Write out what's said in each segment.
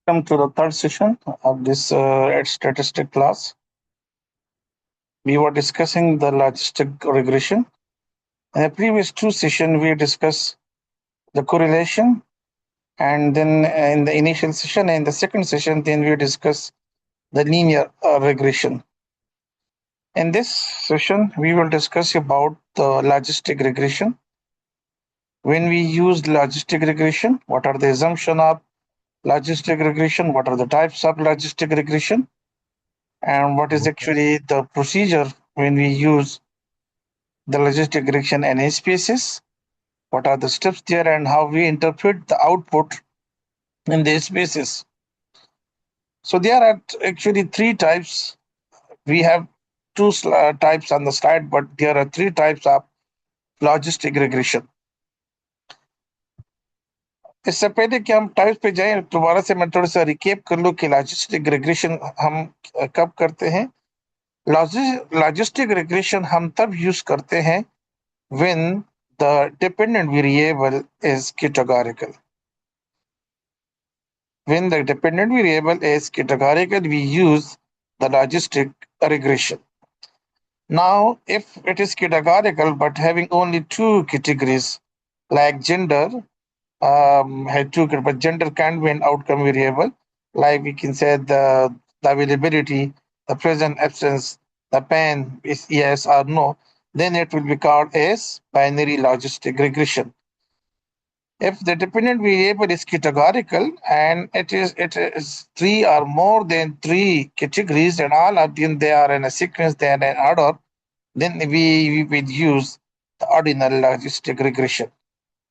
Welcome to the third session of this statistic class. We were discussing the logistic regression. In the previous two sessions, we discussed the correlation, and then in the initial session and the second session, then we discuss the linear regression. In this session, we will discuss about the logistic regression. When we use logistic regression, what are the assumption of logistic regression? What are the types of logistic regression? And what is actually the procedure when we use the logistic regression and spaces? What are the steps there and how we interpret the output in the spaces? So there are actually three types. We have two types on the slide, but there are three types of logistic regression. इससे पहले कि हम types पे जाएं, दोबारा से मैं थोड़ा सा रिकेप कर लूं कि लॉजिस्टिक रिग्रेशन हम कब करते हैं. लॉजिस्टिक रिग्रेशन हम तब यूज करते हैं when the dependent variable is categorical. When the dependent variable is categorical, we use the logistic regression. Now, if it is categorical but having only two categories, like gender, had two, but gender can be an outcome variable, like we can say the availability, the present absence, the pen is yes or no, then it will be called as binary logistic regression. If the dependent variable is categorical and it is three or more than three categories and all of them they are in a sequence, they are in order, then we will use the ordinal logistic regression.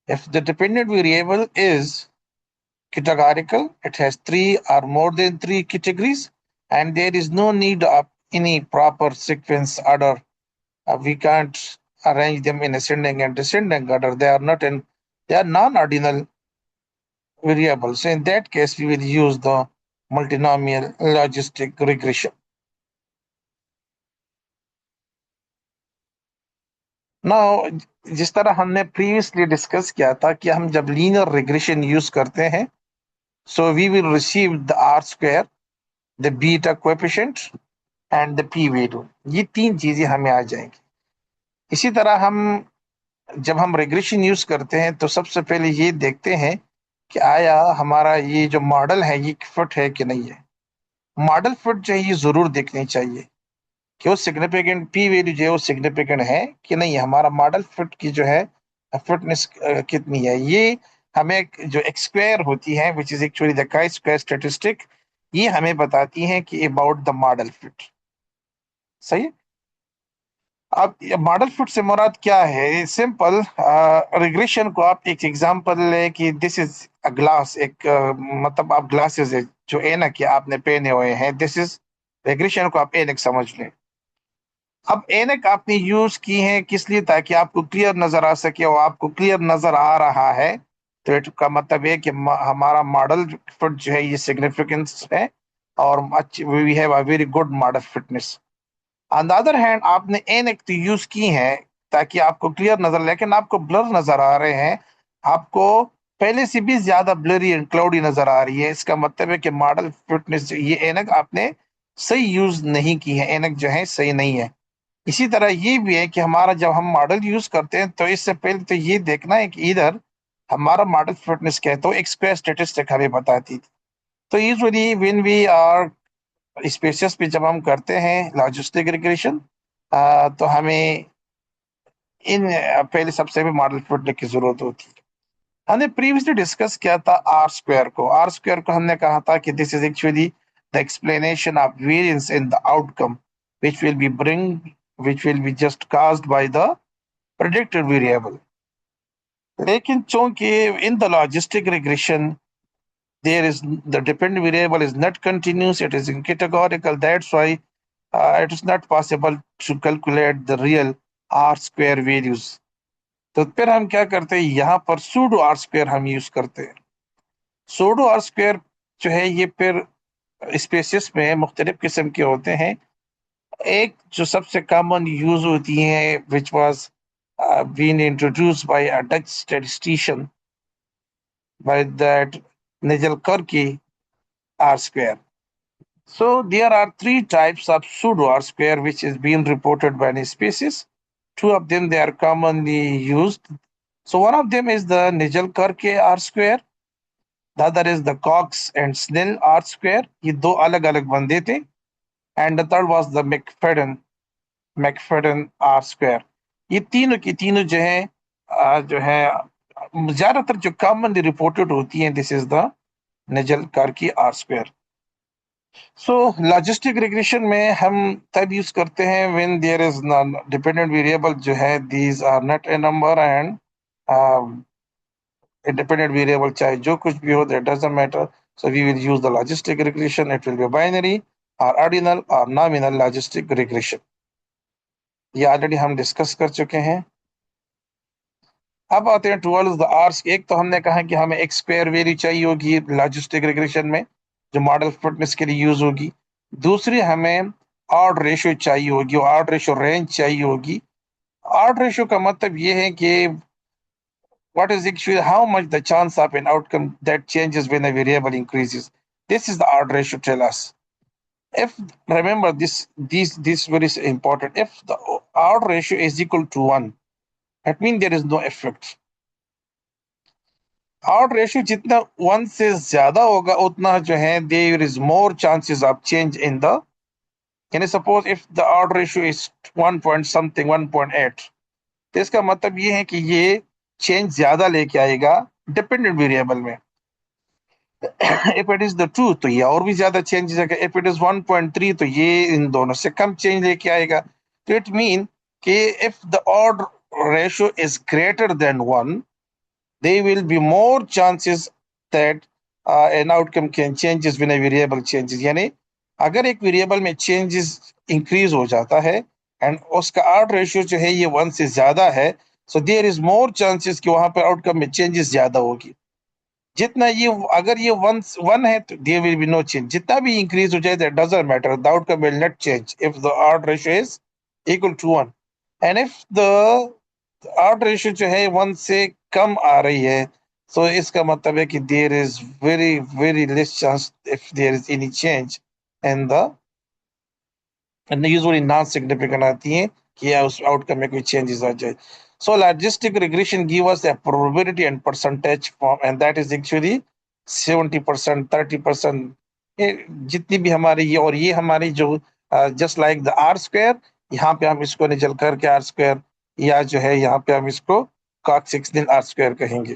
If the dependent variable is categorical, it has three or more than three categories, and there is no need of any proper sequence order. We can't arrange them in ascending and descending order. They are non-ordinal variables. So in that case, we will use the multinomial logistic regression. Now, जिस तरह हमने previously discuss किया था कि हम जब linear regression use करते हैं, so we will receive the R square, the beta coefficient and the p value. ये तीन चीजें हमें आ जाएंगी. इसी तरह हम जब हम regression use करते हैं तो सबसे पहले ये देखते हैं कि आया हमारा ये जो मॉडल है ये फिट है कि नहीं है. मॉडल फिट जो है ये जरूर देखनी चाहिए कि वो सिग्निफिकेंट पी वैल्यू जो है वो सिग्निफिकेंट है कि नहीं. हमारा मॉडल फिट की जो है फिटनेस कितनी है, ये हमें जो एक्सक्वायर होती है विच is actually the chi square statistic, ये हमें बताती है कि अबाउट द मॉडल फिट. सही. अब मॉडल फिट से मुराद क्या है? सिंपल रिग्रेशन को आप एक एग्जांपल ले कि दिस इज अ ग्लास, एक मतलब आप ग्लासेस है जो एनक के आपने पहने हुए हैं, दिस इज रिग्रेशन को आप एनक समझ लें. अब एनक आपने यूज की है किस लिए? ताकि आपको क्लियर नजर आ सके, और आपको क्लियर नजर आ रहा है तो इसका मतलब है कि हमारा मॉडल फिट जो है ये सिग्निफिकेंस है और अच्छी, we have a very good model fitness. On the other hand आपने एनक तो यूज की है ताकि आपको क्लियर नजर, लेकिन आपको ब्लर नजर आ रहे हैं, आपको पहले से भी ज्यादा ब्लरी एंड क्लाउडी नजर आ रही है. इसका मतलब है कि मॉडल फिटनेस ये एनक आपने सही यूज नहीं की है, एनक जो है सही नहीं है. इसी तरह ये भी है कि हमारा जब हम मॉडल यूज करते हैं तो इससे पहले तो ये देखना है कि इधर हमारा मॉडल फिटनेस क्या है, तो एक स्क्वायर स्टेटिस्टिक हमें बताती थी. तो usually when we are species पे जब हम करते हैं लॉजिस्टिक रिग्रेशन, तो हमें इन पहले सबसे भी मॉडल फिटनेस की जरूरत होती है. हमने प्रीवियसली डिस्कस किया था आर स्क्वायर को. आर स्क्वायर को हमने कहा था कि this is actually the explanation of variance in the outcome which will be which will be just caused by the predicted variable. लेकिन चूंकि in the logistic regression there is the dependent variable is not continuous, it is categorical, that's why it is not possible to calculate the real R square values. तो फिर हम क्या करते हैं, यहाँ पर सूडो R square हम use करते हैं. सूडो R square जो है ये फिर स्पेसिस में मुख्तलिफ किस्म के होते हैं. एक जो सबसे कॉमन यूज होती है which was been introduced by a Dutch statistician by that Nagelkerke, R square. So there are three types of pseudo R square which is being reported by any species. Two of them they are commonly used. So one of them is the Nijal-Karke R square. The other is the Cox and Snell R square. ये दो अलग अलग बंदे थे. And the third was the McFadden R square. ये तीनों की तीनों जो है ज्यादातर जो कॉमनली रिपोर्टेड होती हैं. This is the Nijal-Karke R square. So logistic regression में हम तब यूज करते हैं when there is dependent variable जो है these are not a number and independent variable चाहे जो कुछ भी हो that doesn't matter. So we will use the logistic regression. It will be binary और ऑर्डिनल और नॉमिनल लॉजिस्टिक रिग्रेशन. ये ऑलरेडी हम डिस्कस कर चुके हैं. अब आते हैं टुवर्ड्स द आर्स. एक तो हमने कहा कि हमें एक स्क्वायर वेरी चाहिए होगी लॉजिस्टिक रिग्रेशन में जो मॉडल फिटनेस के लिए यूज होगी. दूसरी हमें ऑड रेशियो चाहिए होगी, ऑड रेशियो रेंज चाहिए होगी. ऑड रेशियो का मतलब ये है कि what is actually how much the chance of an outcome that changes when a variable increases. This is the odd ratio tell us. If remember this very important. If the odd ratio is equal to 1, that means there is no effect. Odd ratio जितना 1 से ज्यादा होगा उतना जो है there is more chances of change in the. Can you suppose if the odd ratio is 1 point something 1.8, तो इसका मतलब ये है कि ये चेंज ज्यादा लेके आएगा डिपेंडेंट वेरिएबल में. इफ इट इज द 2 तो ये और भी ज्यादा चेंज आएगा. इफ इट इज 1.3 तो ये इन दोनों से कम चेंज लेके आएगा. तो इट मीन कि if the odd ratio is greater than 1, there will be more chances that an outcome can changes when a variable changes. यानी अगर एक वेरिएबल में चेंजेस इंक्रीज हो जाता है एंड उसका आउट रेशियो जो है ये 1 से ज्यादा है, so there is more chances कि वहां पर आउटकम में चेंजेस ज्यादा होगी. जितना ये अगर ये 1 है तो there will be no change. जितना भी इंक्रीज हो जाए that doesn't matter, the outcome will not change if the out ratio is equal to 1. And if the out ratio जो है 1 से कम आ रही है, सो इसका मतलब है कि there is very very less chance if there is any change in the. Usually non significant आती है कि या उस आउटकम में कोई चेंजेस आ जाए. So logistic regression give us a probability and percentage form and that is actually 70%, 30%. जितनी भी हमारी ये और ये हमारी जो just like the R square, यहाँ पे हम इसको निचल करके आर स्क्वायर या जो है यहाँ पे हम इसको कॉक 16 आर स्क्वायर कहेंगे.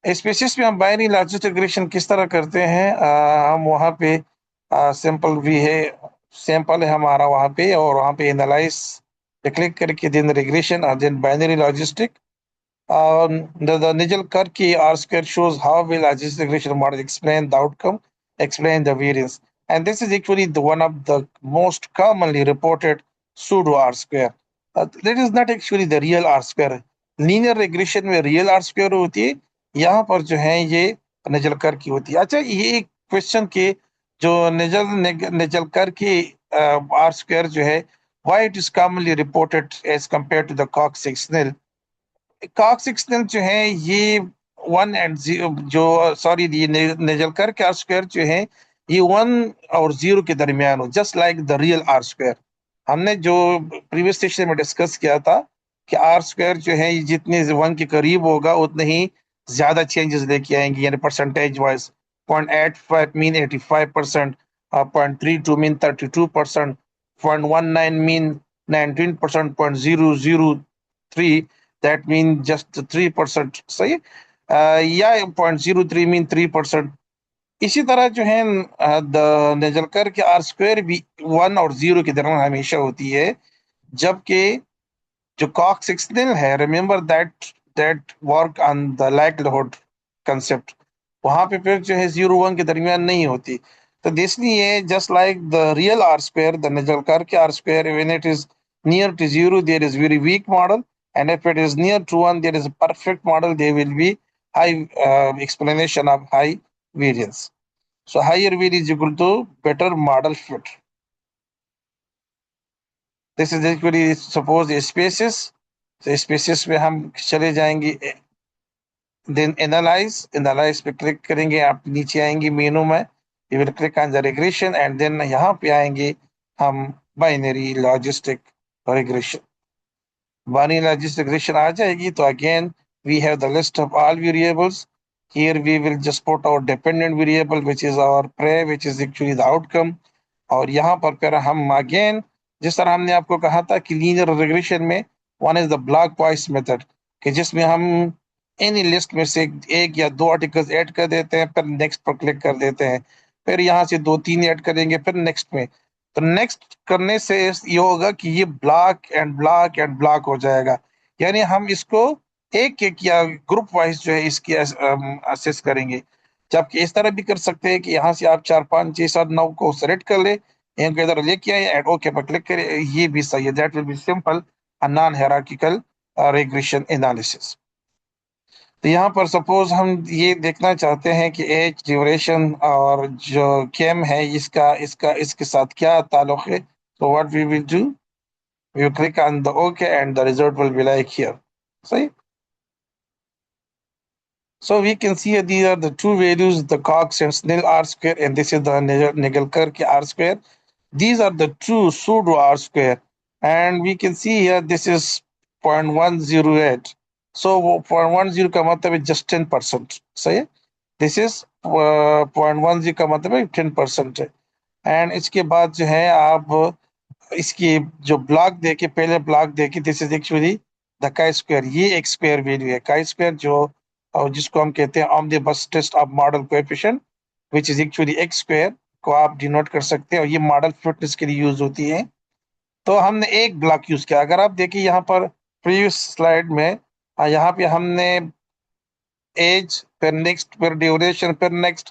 स्पेसिस में हम बाइनरी लॉजिस्टिक रिग्रेशन किस तरह करते हैं. हम वहाँ पे सिंपल भी है, सैंपल है हमारा वहाँ पे और वहाँ पे एनालाइज पे क्लिक करके देन रिग्रेशन और then binary logistic. The Nijal-Karke R square shows how will logistic regression model explain the outcome, explain the variance. And this is actually the one of the most commonly reported pseudo R square. That is not actually the real R square. Linear regression में real R square होती है, यहाँ पर जो है ये Nijal-Karke होती है. अच्छा ये क्वेश्चन के जो Nijal-Karke R square जो है why it is commonly reported as compared to the Cox-Snell. कॉक्सिक्सनल जो है ये 1 एंड 0 जो सॉरी ये Nijal-Karke आर स्क्वायर जो है ये 1 और 0 के दरमियान हो, just like the real R square. हमने जो प्रीवियस सेशन में डिस्कस किया था कि आर स्क्वायर जो है ये जितने 1 के करीब होगा उतने ही ज्यादा चेंजेस लेके आएंगे. यानी percentage wise 0.85 mean 85%, 0.32 mean 32%, 0.19 mean 19%, 0.003 that means just 3%. सही. या 0.03 मीन 3%. इसी तरह जो है द Nijal-Karke आर स्क्वायर भी 1 और 0 के दरमियान हमेशा होती है, जबकि जो Cox-Snell है remember that work on the likelihood concept, वहां पे फिर जो है 0-1 के दरमियान नहीं होती. तो इसलिए just like the real R square the Nijal-Karke R square when it is near to 0 there is very weak model, and if it is near to 1 there is a perfect model. There will be high explanation of high variance. So higher variance is equal to better model fit. This is equally suppose a species. So species में हम चले जाएंगे then analyse पे click करेंगे, आप नीचे आएंगे menu में, you will click on the regression and then यहाँ पे आएंगे हम binary logistic regression. Binary logistic regression आ जाएगी तो again we have the list of all variables. Here we will just put our dependent variable which is our pre which is actually the outcome. और यहाँ पर फिर हम again जिस तरह हमने आपको कहा था कि लीनियर रिग्रेशन में one is the block wise method, कि जिसमें हम एनी लिस्ट में से एक या दो आर्टिकल्स ऐड कर देते हैं, फिर नेक्स्ट पर क्लिक कर देते हैं, फिर यहाँ से दो तीन ऐड करेंगे, फिर नेक्स्ट में। तो नेक्स्ट करने से ये होगा कि ये ब्लॉक एंड ब्लॉक हो जाएगा, यानी हम इसको एक एक या ग्रुप वाइज जो है इसकी असेस करेंगे। जबकि इस तरह भी कर सकते हैं कि यहाँ से आप 4 5 6 7 9 को सेलेक्ट कर ले, इनको इधर लेके आए एंड ओके पर क्लिक करें, ये भी सही है। That will be simple non hierarchical regression analysis. तो यहाँ पर सपोज हम ये देखना चाहते हैं कि एज ड्यूरेशन और जो केम है इसका इसका इसके साथ क्या ताल्लुक है, तो what we will do, we will click on the okay and the result will be like here. सही। So we can see these are the two values, the Cox and Snell R square, and this is the Nagelkerke R square. These are the true pseudo R square. And we can see here this is 0.108. So 0.10 का मतलब है just 10%. सही है? This is 0.10 का मतलब है 10% है। And इसके बाद जो है आप इसकी जो ब्लॉक देके पहले ब्लॉक देके this is actually the chi square, ये एक स्क्वायर वैल्यू है काई स्क्वायर जो और जिसको हम कहते हैं omnibus test of model coefficient which is actually X square को आप डिनोट कर सकते हैं, और ये मॉडल फिटनेस के लिए यूज होती है। तो हमने एक ब्लॉक यूज किया। अगर आप देखिए यहाँ पर प्रीवियस स्लाइड में यहाँ पे हमने एज फिर नेक्स्ट फिर ड्यूरेशन फिर नेक्स्ट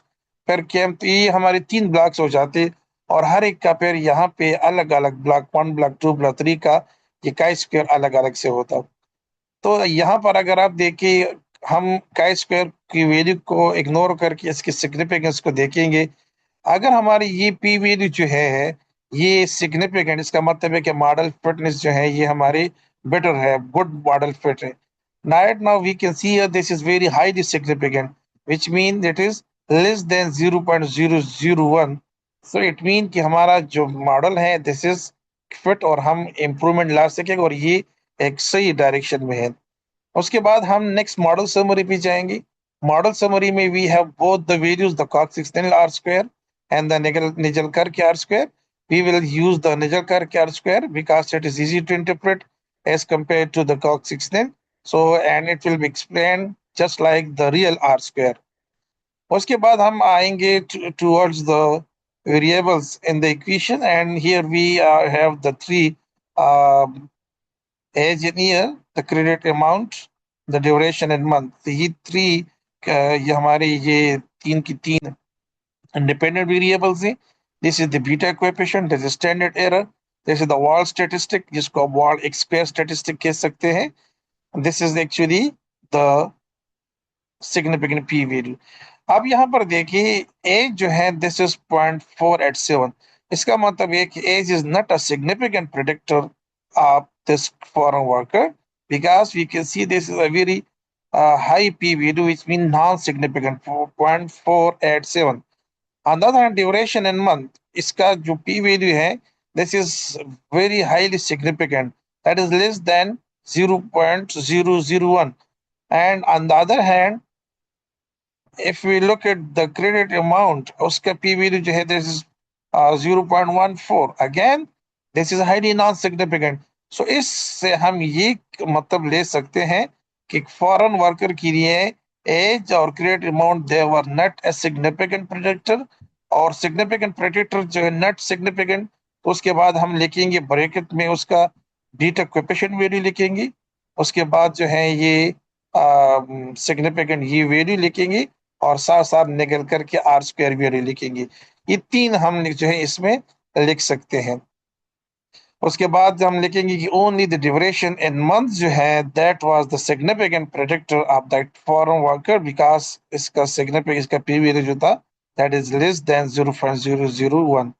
फिर केम, तो ये हमारे 3 ब्लॉक्स हो जाते, और हर एक का फिर यहाँ पे अलग अलग ब्लॉक 1 ब्लॉक 2 ब्लॉक 3 का ये काई स्क्वायर अलग अलग से होता। तो यहाँ पर अगर आप देखिए हम काई स्क्वायर की वैल्यू को इग्नोर करके इसकी सिग्निफिकेंस को देखेंगे। अगर हमारी ये पी वैल्यू जो है ये सिग्निफिकेंट, इसका मतलब है कि मॉडल फिटनेस जो है ये हमारी बेटर है, गुड मॉडल फिट है। Right now we can see here this is very highly significant, which means it is less than 0.001. So it means कि हमारा जो मॉडल है this is fit और हम इम्प्रूवमेंट ला सकेंगे और ये एक सही डायरेक्शन में है। उसके बाद हम नेक्स्ट मॉडल समरी पे जाएंगे। मॉडल समरी में we have both the values the Cox and Snell R square and the Nagelkerke R square. We will use the Nijalkar R square because it is easy to interpret as compared to the Cox-Sixnel. So, and it will be explained just like the real R square. उसके बाद हम आएंगे towards the variables in the equation, and here we have the three age in year, the credit amount, the duration in month. तो ये three ये हमारे ये तीन की तीन independent variables हैं. This is the beta coefficient, this is standard error, this is the wall statistic जिसको आप wall X square statistic कह सकते हैं. This is actually the significant p value. अब यहाँ पर देखिए एज जो है दिस इज 0.487, इसका मतलब है कि age is not a significant predictor of this foreign worker because we can see this is a very high p value which means non-significant 0.487. On the other hand, duration in month, इसका जो p value है this is very highly significant, that is less than 0.001. And on the other hand, if we look at the credit amount, उसका p value जो है this is 0.14. Again, this is highly non-significant. So इससे हम ये मतलब ले सकते हैं कि फॉरेन वर्कर के लिए एज और credit amount they were not a significant predictor, और सिग्निफिकेंट प्रेडिक्टर जो है नॉट सिग्निफिकेंट, तो उसके बाद हम लिखेंगे ब्रैकेट में उसका बीटा कोएफिशिएंट वैल्यू लिखेंगे, उसके बाद जो है ये सिग्निफिकेंट ये वैल्यू लिखेंगे, और साथ साथ निकल करके आर स्क्वायर वैल्यू लिखेंगे। ये तीन हम जो है इसमें लिख सकते हैं। उसके बाद हम लिखेंगे कि only the duration in month जो है that was the significant predictor of that foreign worker because इसका सिग्निफिकेंट इसका पी वैल्यू जो था दैट इज लेस देन 0.001।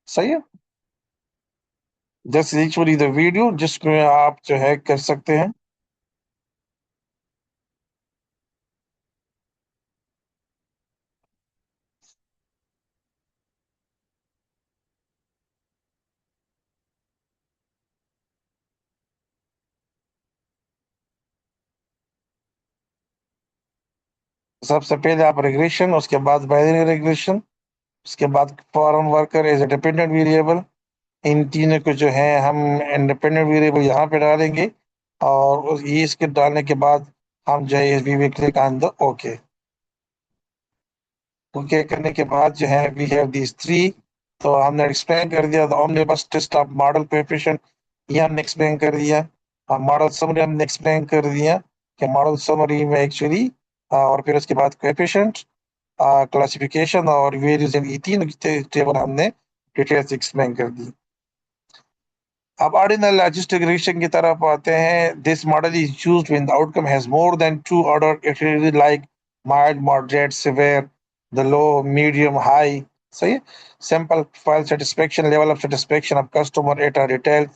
सही है। This is actually the video जिसमें आप जो है कर सकते हैं। सबसे पहले आप रिग्रेशन, उसके बाद बाइनरी रिग्रेशन, उसके बाद foreign worker as a dependent variable. इन तीनों को जो है हम इंडिपेंडेंट वेरिएबल यहाँ पे डालेंगे, और ये इसके डालने के बाद हम जो है we will click on the okay. Okay करने के बाद जो है वी हैव दीज थ्री। तो हमने एक्सप्लेन कर दिया ऑमनिबस टेस्ट ऑफ मॉडल कोएफिशिएंट, ये हमने एक्सप्लेन कर दिया। मॉडल समरी हमने एक्सप्लेन कर दिया कि मॉडल समरी में एक्चुअली, और फिर उसके बाद कोएफिशिएंट, क्लासिफिकेशन और वेरिएंस, ये तीन टेबल हमने डिटेल्स एक्सप्लेन कर दी। अब ऑर्डिनल लॉजिस्टिक रिग्रेशन की तरफ आते हैं। This model is used when the outcome has more than two order it like mild, moderate, severe, the low, medium, high. सही है। Simple file satisfaction, level of satisfaction of customer at a retail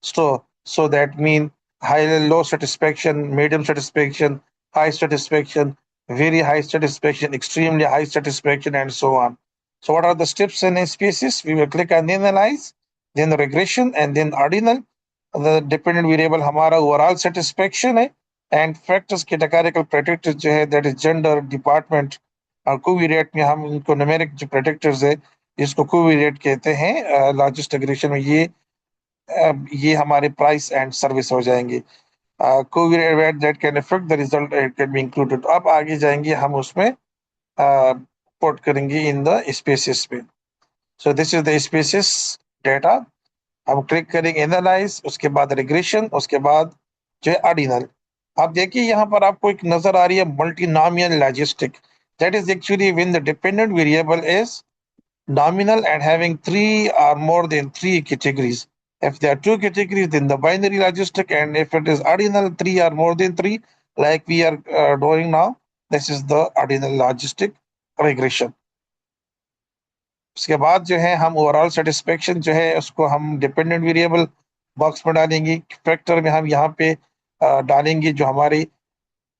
store, so that mean high, low satisfaction, medium satisfaction, high satisfaction, very high satisfaction, extremely high satisfaction, and so on. So what are the steps and spaces? We will click on analyze, then regression, and then ordinal. The dependent variable हमारा overall satisfaction है, and factors categorical predictors जो है that is gender, department, और कोविरेट में हम इनको numeric जो predictors है जिसको कोविरेट कहते हैं लार्जेस्ट एग्रेशन में, ये हमारे प्राइस एंड सर्विस हो जाएंगे। Covariate that can affect the result can be included. अब आगे जाएंगे हम उसमें पुट करेंगे इन द स्पेसिस पे। So this is the species data. हम क्लिक करेंगे एनालाइज, उसके बाद रिग्रेशन, उसके बाद जो है ऑर्डिनल। आप देखिए यहाँ पर आपको एक नजर आ रही है multinomial logistic. That is actually when the dependent variable is nominal and having three or more than three categories. If there are two categories, then the binary logistic, and if it is ordinal, three or more than three, like we are doing now, this is the ordinal logistic regression. उसके बाद जो है हम overall satisfaction जो है उसको हम dependent variable box में डालेंगे। फैक्टर में हम यहाँ पे डालेंगे जो हमारी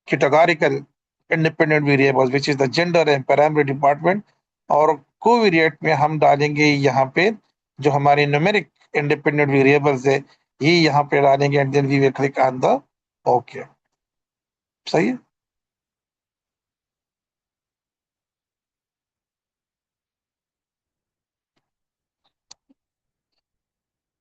categorical independent variables which is the gender and parameter department, और कोवेरिएट में हम डालेंगे यहाँ पे जो हमारे न्यूमेरिक इंडिपेंडेंट वेरिएबल्स है, ये यहाँ पे डालेंगे, and then we will click on the okay. सही है।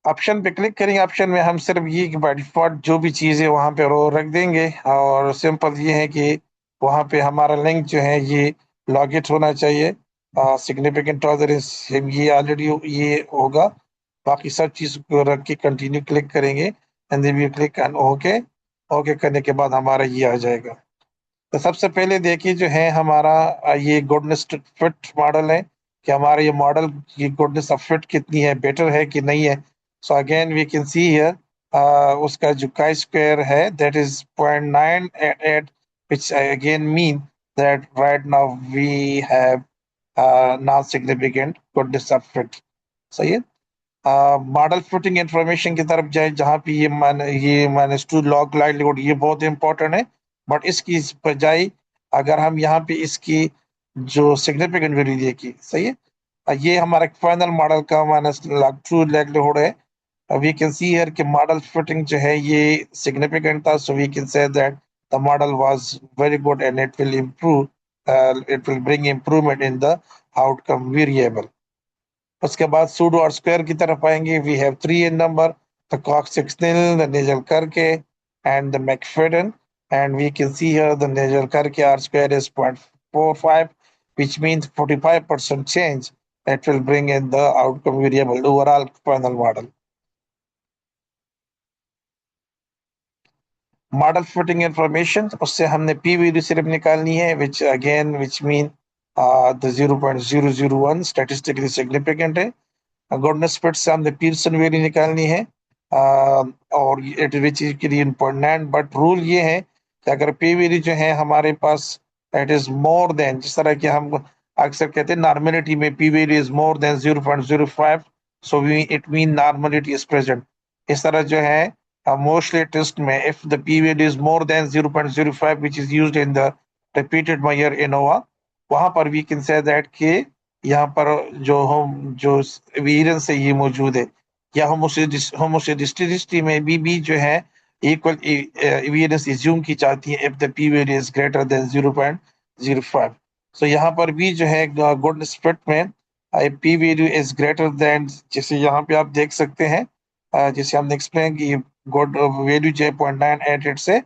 ऑप्शन पे क्लिक करेंगे। ऑप्शन में हम सिर्फ ये कि बाय डिफॉल्ट जो भी चीज़ है वहाँ पे रो रख देंगे, और सिंपल ये है कि वहाँ पे हमारा लिंक जो है ये लॉगिट होना चाहिए। सिग्निफिकेंट टॉलरेंस ये ऑलरेडी ये होगा। बाकी सब चीज़ को रख के कंटिन्यू क्लिक करेंगे, and then we click on okay. Okay करने के बाद हमारा ये आ जाएगा। तो सबसे पहले देखिए जो है हमारा ये गुडनेस फिट मॉडल है कि हमारा ये मॉडल की गुडनेस ऑफ फिट कितनी है, बेटर है कि नहीं है। So again we can see here उसका जो काई स्क्वायर है that is 0.988, which again mean that right now we have non significant goodness of fit। सही है। मॉडल फिटिंग इंफॉर्मेशन की तरफ जाए जहाँ पे ये -2 लॉग लाइवलीहुड, ये बहुत इंपॉर्टेंट है। बट इसकी बजाय अगर हम यहाँ पे इसकी जो सिग्निफिकेंट वैल्यू देखी, सही है, ये हमारा फाइनल मॉडल का -2 लाइवलीहुड है। वी कैन सी हियर कि मॉडल फिटिंग जो है ये सिग्निफिकेंट था, so we can say that the model was very good and it will bring improvement in the outcome variable. उसके बाद सूडो और स्क्वायर की तरफ आएंगे। We have three in number, the Cox and Snell, the Nagelkerke, and the McFadden, and we can see here the Nagelkerke R square is 0.45, which means 45% change that will bring in the outcome variable overall final model। Model fitting information, उससे हमने P value सिर्फ निकालनी है, which mean the 0.001 statistically significant है। Goodness fit से हमने Pearson value निकालनी है, और it which is 0.9। But rule ये है कि अगर पी वैल्यू जो है हमारे पास इट इज मोर देन, जिस तरह कि हम अक्सर कहते हैं नॉर्मेलिटी में P value is more than 0.05, so we it mean normality is present. इस तरह जो है मोस्टली टेस्ट में if the P value is more than 0.05 which is used in the repeated measure ANOVA, वहां पर वी कैन से दैट कि यहाँ पर जो वेरिएंस है ये मौजूद है, या होमोसेडिस्टिसिटी में भी जो है इक्वल वेरिएंस एज्यूम की जाती है if the P value is greater than 0.05। सो यहाँ पर भी जो है गुड स्प्लिट में P value is greater than, जैसे यहाँ पे आप देख सकते हैं, जैसे हमने एक्सप्लेन की गुड वैल्यू जो है 0.988 से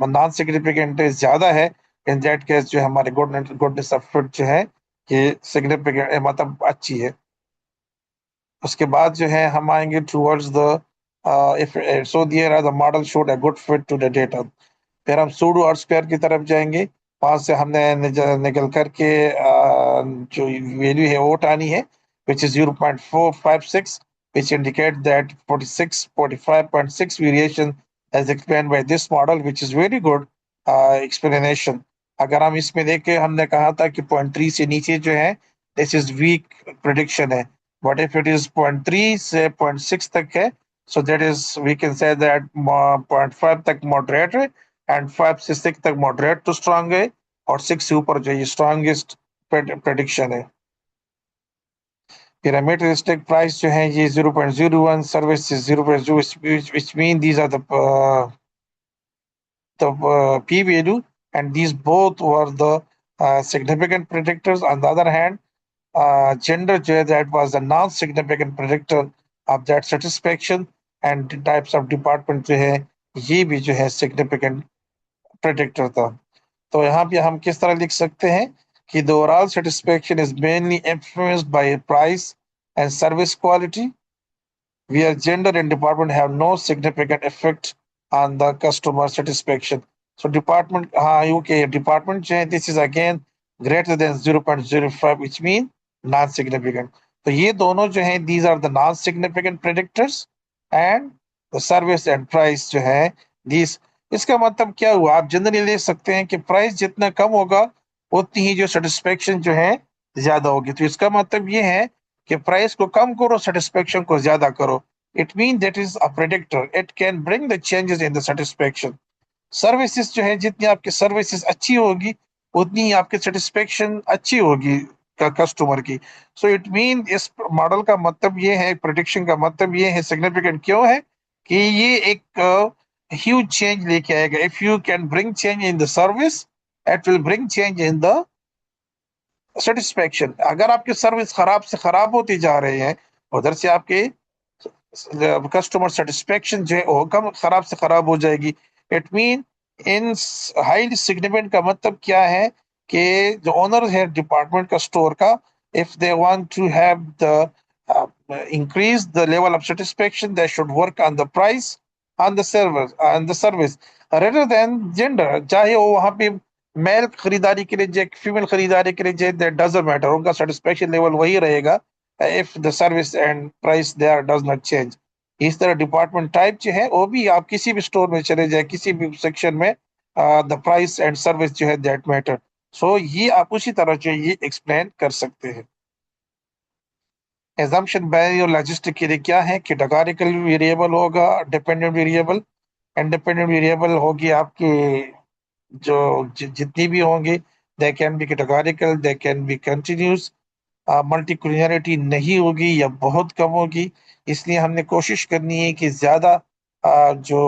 नॉन सिग्निफिकेंट ज्यादा है, इन दैट केस जो है हमारे गुडनेस ऑफ फिट जो है ये सिग्निफिकेंट मतलब अच्छी है। उसके बाद जो है हम आएंगे towards the if so there are the model showed a good fit to the data. फिर हम सूडो और स्क्वायर की तरफ जाएंगे, वहां से हमने निकल करके जो वैल्यू है वो उठानी है which is 0.456, which indicate that 45.6 variation as explained by this model, which is very good explanation। अगर हम इसमें देखें, हमने कहा था कि 0.3 से नीचे जो है दिस इज वीक प्रिडिक्शन है, बट इफ इट इज 0.3 से 0.6 तक है, so that is we can say that 0.5 तक मॉडरेट है एंड 5 से 6 तक मॉडरेट टू स्ट्रांग है, और 6 से ऊपर जो ये स्ट्रांगेस्ट प्रेडिक्शन है। Pyramid stick price जो है ये 0.01, service is 0.0, which mean these are the p value, and these both were the significant predictors. On the other hand, gender जो है that was the non-significant predictor of that satisfaction, and the types of department जो है ये भी जो है significant predictor था। तो यहाँ पे हम किस तरह लिख सकते हैं कि the overall satisfaction is mainly influenced by price and service quality, where gender and department have no significant effect on the customer satisfaction. So department, okay, department change, this is again greater than 0.05, which means non-significant. तो ये दोनों जो हैं, these are the non-significant predictors, and the service and price जो है these। इसका मतलब क्या हुआ, आप जनरली ले सकते हैं कि प्राइस जितना कम होगा उतनी ही जो सेटिस्फेक्शन जो है ज्यादा होगी। तो इसका मतलब ये है कि प्राइस को कम करो, सेटिस्फेक्शन को ज्यादा करो। It mean that is a predictor, it can bring the changes in the satisfaction. Services जो है, जितनी आपकी सर्विसेज अच्छी होगी उतनी ही आपकी सेटिस्फेक्शन अच्छी होगी का कस्टमर की। सो इट मीन इस मॉडल का मतलब ये है, प्रेडिक्शन का मतलब ये है, सिग्निफिकेंट क्यों है कि ये एक ह्यूज चेंज लेके आएगा। If you can bring change in the service, it will bring change in the satisfaction. अगर आपकी सर्विस खराब से खराब होती जा रही है, उधर से आपके कस्टमर सेटिस्फेक्शन जो है वो कम खराब से खराब हो जाएगी। It mean in highly significant का मतलब क्या है कि जो ओनर है डिपार्टमेंट का, स्टोर का, if they want to have the increase the level of satisfaction, they should work on the price, on the service rather than gender। चाहे वो वहां पे मेल खरीदारी के लिए जाए, फीमेल खरीदारी के लिए जाए, दैट डजंट मैटर, उनका सेटिस्फेक्शन लेवल वही रहेगा if the service and price there does not change। इस तरह डिपार्टमेंट टाइप जो है वो भी, आप किसी भी स्टोर में चले जाए, किसी भी सेक्शन में, द प्राइस एंड सर्विस जो है दैट मैटर। सो ये आप उसी तरह जो ये एक्सप्लेन कर सकते हैं। एजम्पशन बैरी और लॉजिस्टिक के लिए क्या है, कैटेगोरिकल वेरिएबल होगा, डिपेंडेंट वेरिएबल। इंडिपेंडेंट वेरिएबल होगी आपकी जो जितनी भी होंगी, they can be categorical, they can be continuous. Multicollinearity नहीं होगी या बहुत कम होगी। इसलिए हमने कोशिश करनी है कि ज्यादा जो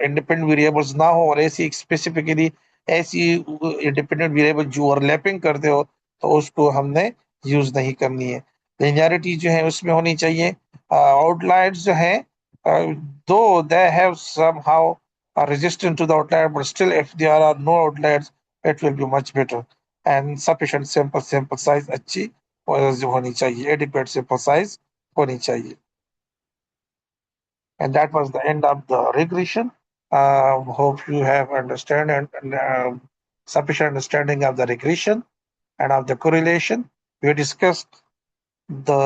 इंडिपेंडेंट वेरिएबल्स ना हो, और ऐसी स्पेसिफिकली ऐसी इंडिपेंडेंट वेरिएबल जो ओवरलैपिंग करते हो तो उसको हमने यूज नहीं करनी है। लिनियरिटी जो है उसमें होनी चाहिए। आउटलायर्स जो है, दो they have somehow resistant to the outlier, but still if there are no outliers it will be much better। and sufficient sample size अच्छी होनी चाहिए, adequate sample size होनी चाहिए। And that was the end of the regression। Hope you have understand and sufficient understanding of the regression and of the correlation। We discussed the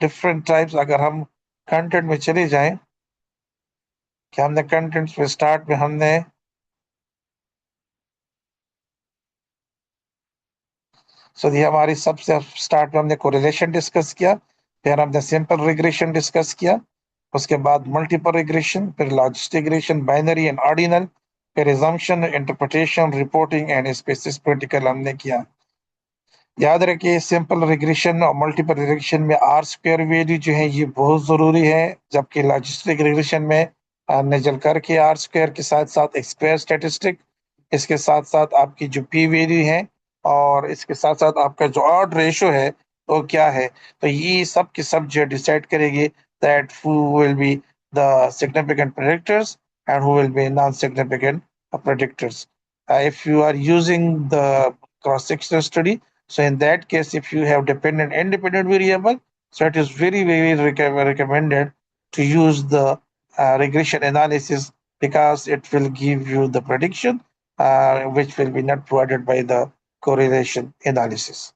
different types। अगर हम content में चले जाएं, कि हमने contents में स्टार्ट में हमने ये हमारी सबसे स्टार्ट में हमने कोरिलेशन डिस्कस किया, फिर हमने सिंपल रिग्रेशन डिस्कस किया, उसके बाद मल्टीपल रिग्रेशन, फिर logistic regression, binary and ordinal, फिर assumption, interpretation, reporting and SPSS practical हमने किया। याद रखिए सिंपल रिग्रेशन और मल्टीपल रिग्रेशन में आर स्क्वायर वैल्यू जो है ये बहुत जरूरी है, जबकि लॉजिस्टिक रिग्रेशन में हमने जल करके आर स्क्वायर के साथ साथ एक स्क्वायर स्टैटिस्टिक, इसके साथ साथ आपकी जो पी वैल्यू है और इसके साथ साथ आपका जो ऑड रेशो है वो क्या है, तो ये सब के सब जो डिसाइड करेंगे that who will be the significant predictors and who will be non-significant predictors. If you are using the cross-sectional study, so in that case, if you have dependent independent variable, so it is very recommended to use the regression analysis because it will give you the prediction which will be not provided by the correlation analysis.